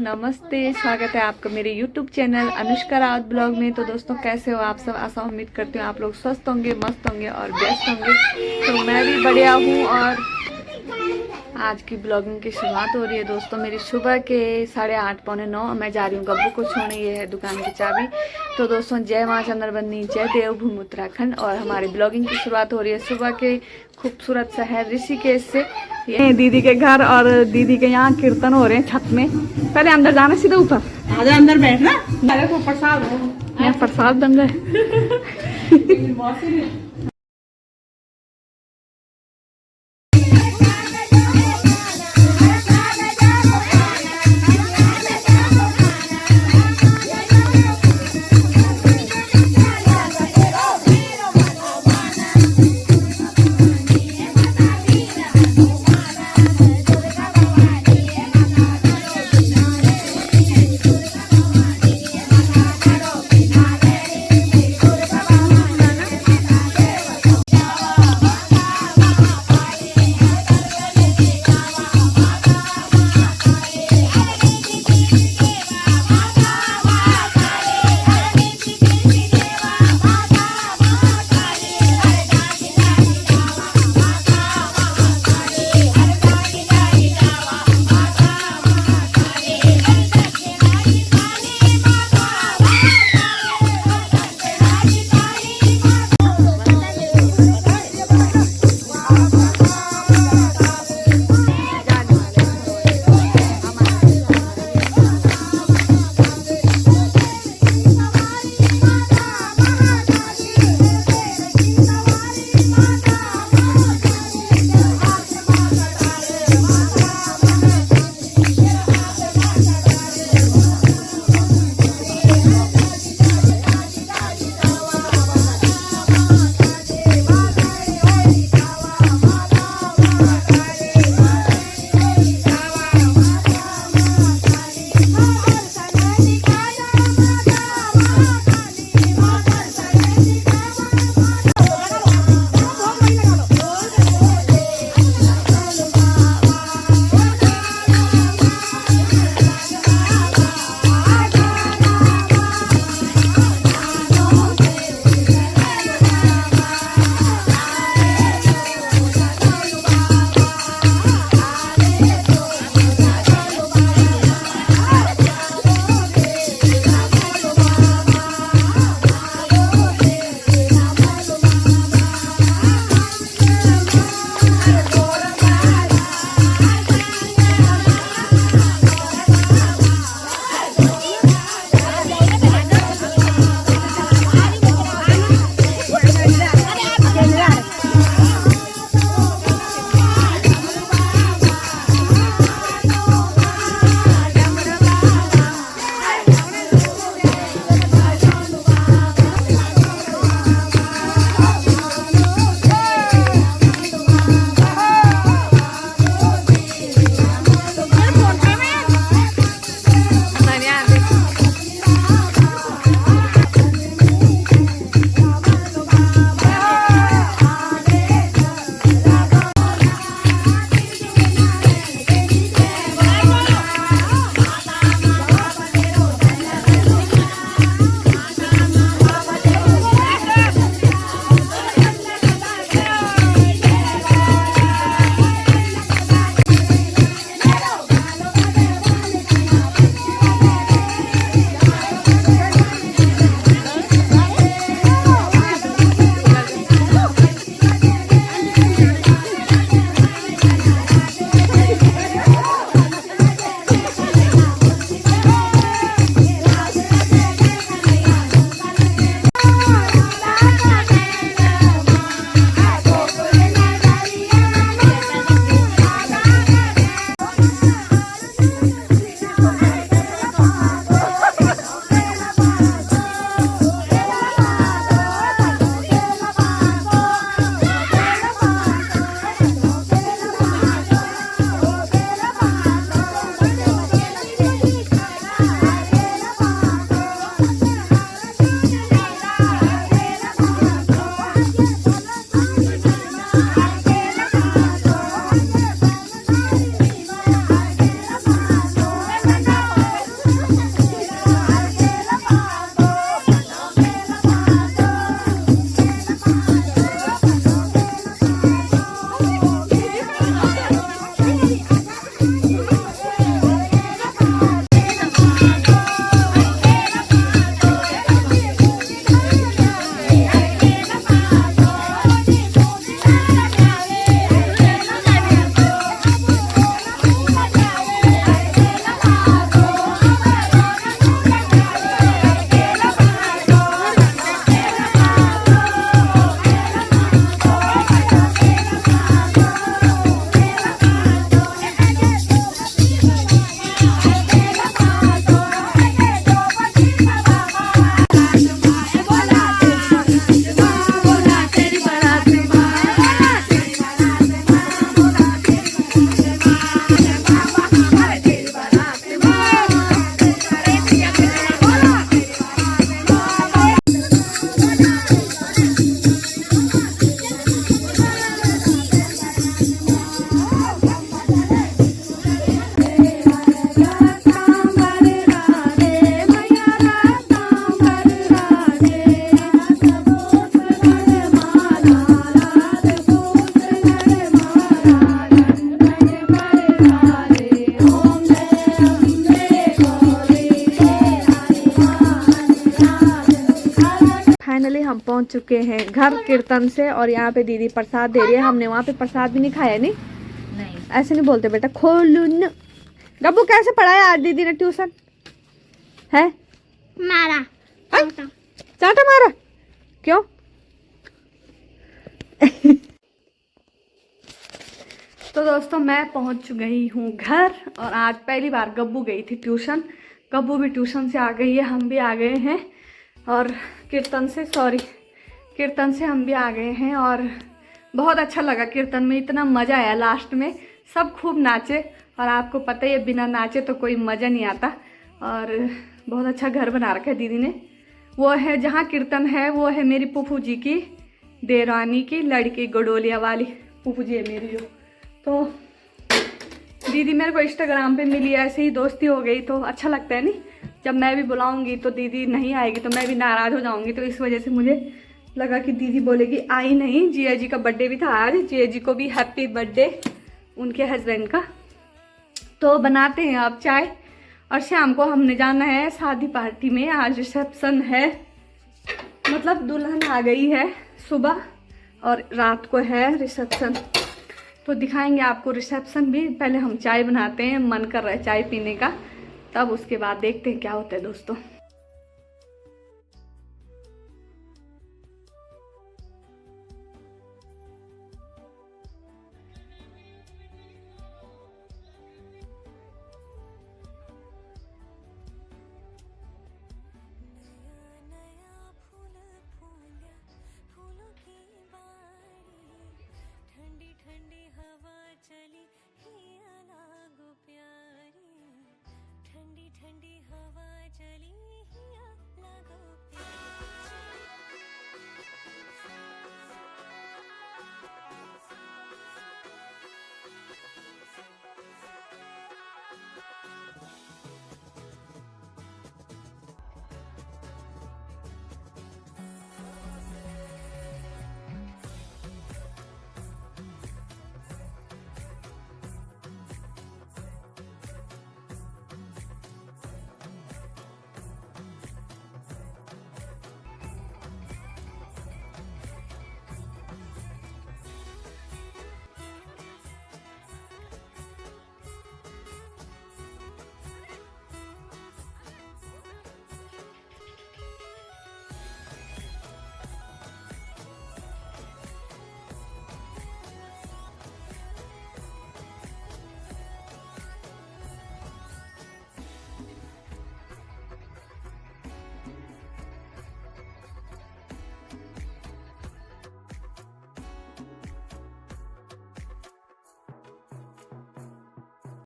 नमस्ते, स्वागत है आपका मेरे YouTube channel Anushka Rawat blog में। तो दोस्तों कैसे हो आप सब? आशा उम्मीद करती हूँ आप लोग स्वस्थ होंगे, मस्त होंगे और व्यस्त होंगे। तो मैं भी बढ़िया हूँ और आज की ब्लॉगिंग की शुरुआत हो रही है दोस्तों मेरी सुबह के 8:30 पौने 9। मैं जा रही हूँ गब्बू को छोड़ने, ये है दुकान की चाबी। तो दोस्तों जय माँ चंद्रबनी, जय देवभूमि उत्तराखंड। और हमारी ब्लॉगिंग की शुरुआत हो रही है सुबह के खूबसूरत शहर ऋषिकेश से। ये दीदी के घर और दीदी के यहाँ कीर्तन हो रहे हैं छत में। पहले अंदर जाना, सीधे ऊपर आजा, अंदर बैठना। मेरे को प्रसाद हो, यहाँ प्रसाद बन रहा है। हम पहुंच चुके हैं घर कीर्तन से, और यहाँ पे दीदी प्रसाद दे रही है। हमने वहाँ पे प्रसाद भी नहीं खाया। नहीं ऐसे नहीं बोलते बेटा, खोलू न। गब्बू कैसे पढ़ाया आज दीदी ने ट्यूशन? है मारा चाटा मारा क्यों? तो दोस्तों मैं पहुंच गई हूँ घर, और आज पहली बार गब्बू गई थी ट्यूशन। गब्बू भी ट्यूशन से आ गई है, हम भी आ गए हैं, और कीर्तन से हम भी आ गए हैं। और बहुत अच्छा लगा कीर्तन में, इतना मज़ा आया। लास्ट में सब खूब नाचे, और आपको पता ही है बिना नाचे तो कोई मज़ा नहीं आता। और बहुत अच्छा घर बना रखा है दीदी ने। वो है जहाँ कीर्तन है, वो है मेरी फूफू जी की देरानी की लड़की, गडोलिया वाली फूफू जी है मेरी जो। तो दीदी मेरे को इंस्टाग्राम पे मिली, ऐसे ही दोस्ती हो गई, तो अच्छा लगता है नहीं। जब मैं भी बुलाऊंगी तो दीदी नहीं आएगी तो मैं भी नाराज़ हो जाऊंगी। तो इस वजह से मुझे लगा कि दीदी बोलेगी आई नहीं। जिया जी का बर्थडे भी था आज, जिया जी को भी हैप्पी बर्थडे उनके हस्बैंड का। तो बनाते हैं अब चाय, और शाम को हमने जाना है शादी पार्टी में। आज रिसेप्शन है, मतलब दुल्हन आ गई है सुबह और रात को है रिसेप्शन। तो दिखाएंगे आपको रिसेप्शन भी। पहले हम चाय बनाते हैं, मन कर रहा है चाय पीने का, तब उसके बाद देखते हैं क्या होता है दोस्तों। ठंडी हवा चली